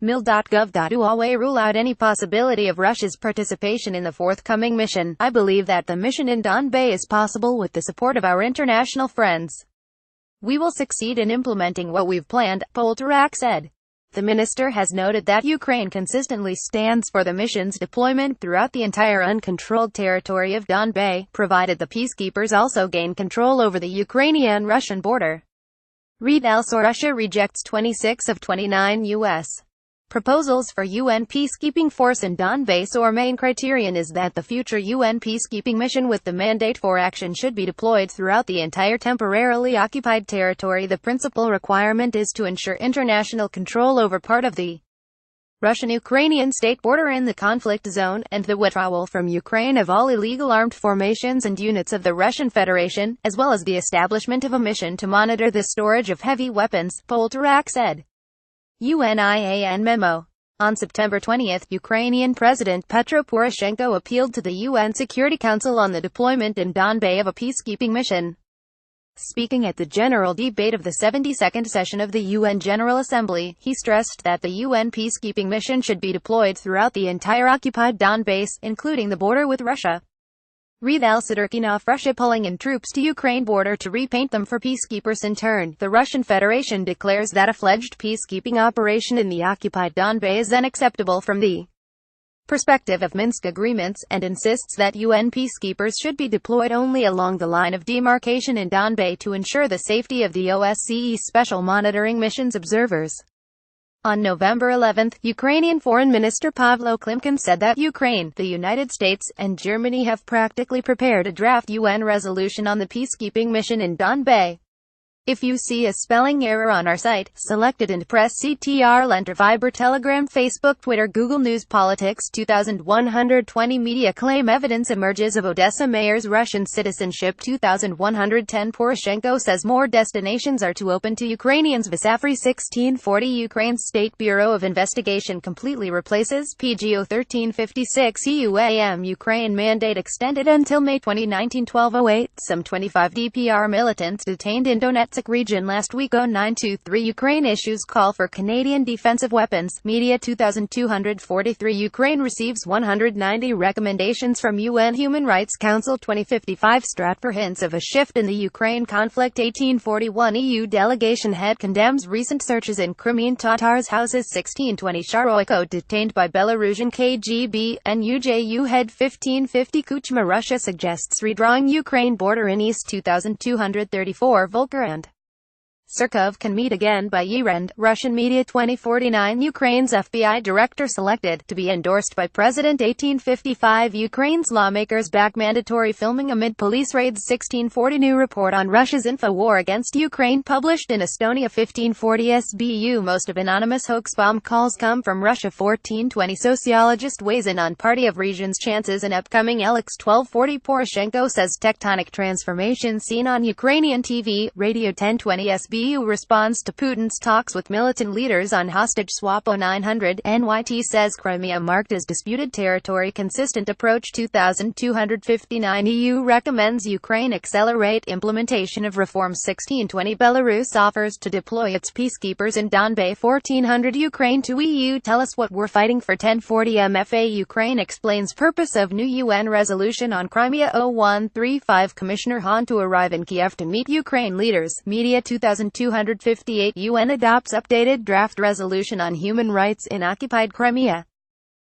mil.gov.uaWe rule out any possibility of Russia's participation in the forthcoming mission. I believe that the mission in Donbas is possible with the support of our international friends. We will succeed in implementing what we've planned, Poltorak said. The minister has noted that Ukraine consistently stands for the mission's deployment throughout the entire uncontrolled territory of Donbas, provided the peacekeepers also gain control over the Ukrainian-Russian border. Read alsoRussia rejects 26 of 29 U.S. proposals for UN peacekeeping force in Donbas. Our main criterion is that the future UN peacekeeping mission with the mandate for action should be deployed throughout the entire temporarily occupied territory. The principal requirement is to ensure international control over part of the Russian-Ukrainian state border in the conflict zone, and the withdrawal from Ukraine of all illegal armed formations and units of the Russian Federation, as well as the establishment of a mission to monitor the storage of heavy weapons, Poltorak said. UNIAN memo. On September 20, Ukrainian President Petro Poroshenko appealed to the UN Security Council on the deployment in Donbas of a peacekeeping mission. Speaking at the general debate of the 72nd session of the UN General Assembly, he stressed that the UN peacekeeping mission should be deployed throughout the entire occupied Donbas, including the border with Russia. Read alsoRussia Russia pulling in troops to Ukraine border to repaint them for peacekeepers in turn. The Russian Federation declares that a fledged peacekeeping operation in the occupied Donbas is unacceptable from the perspective of Minsk agreements, and insists that UN peacekeepers should be deployed only along the line of demarcation in Donbas to ensure the safety of the OSCE Special Monitoring Mission's observers. On November 11, Ukrainian Foreign Minister Pavlo Klimkin said that Ukraine, the United States, and Germany have practically prepared a draft UN resolution on the peacekeeping mission in Donbas. If you see a spelling error on our site, select it and press CTRL enter. Viber, Telegram, Facebook, Twitter, Google News. Politics 2120 Media claim evidence emerges of Odessa mayor's Russian citizenship. 2110 Poroshenko says more destinations are to open to Ukrainians. Vasafri 1640 Ukraine's State Bureau of Investigation completely replaces PGO 1356 EUAM. Ukraine mandate extended until May 2019. 1208 Some 25 DPR militants detained in Donetsk region last week. 0923 Ukraine issues call for Canadian defensive weapons. Media 2243 Ukraine receives 190 recommendations from UN Human Rights Council. 2055 Stratfor hints of a shift in the Ukraine conflict. 1841 EU delegation head condemns recent searches in Crimean Tatars' houses. 1620 Sharoyko detained by Belarusian KGB. NUJU head. 1550 Kuchma Russia suggests redrawing Ukraine border in east. 2234 Volker and Surkov can meet again by year-end. Russian media 2049 Ukraine's FBI director selected to be endorsed by President. 1855 Ukraine's lawmakers back mandatory filming amid police raids. 1640 New report on Russia's info war against Ukraine published in Estonia. 1540 SBU Most of anonymous hoax bomb calls come from Russia. 1420 Sociologist weighs in on party of region's chances in upcoming elections. 1240 Poroshenko says tectonic transformation seen on Ukrainian TV, radio. 1020 SBU responds to Putin's talks with militant leaders on hostage swap. 0900 NYT says Crimea marked as disputed territory. Consistent approach. 2259 EU recommends Ukraine accelerate implementation of reforms. 1620 Belarus offers to deploy its peacekeepers in Donbas. 1400 Ukraine to EU tell us what we're fighting for. 1040 MFA Ukraine explains purpose of new UN resolution on Crimea. 0135 Commissioner Hahn to arrive in Kiev to meet Ukraine leaders. Media 2258 UN adopts updated draft resolution on human rights in occupied Crimea.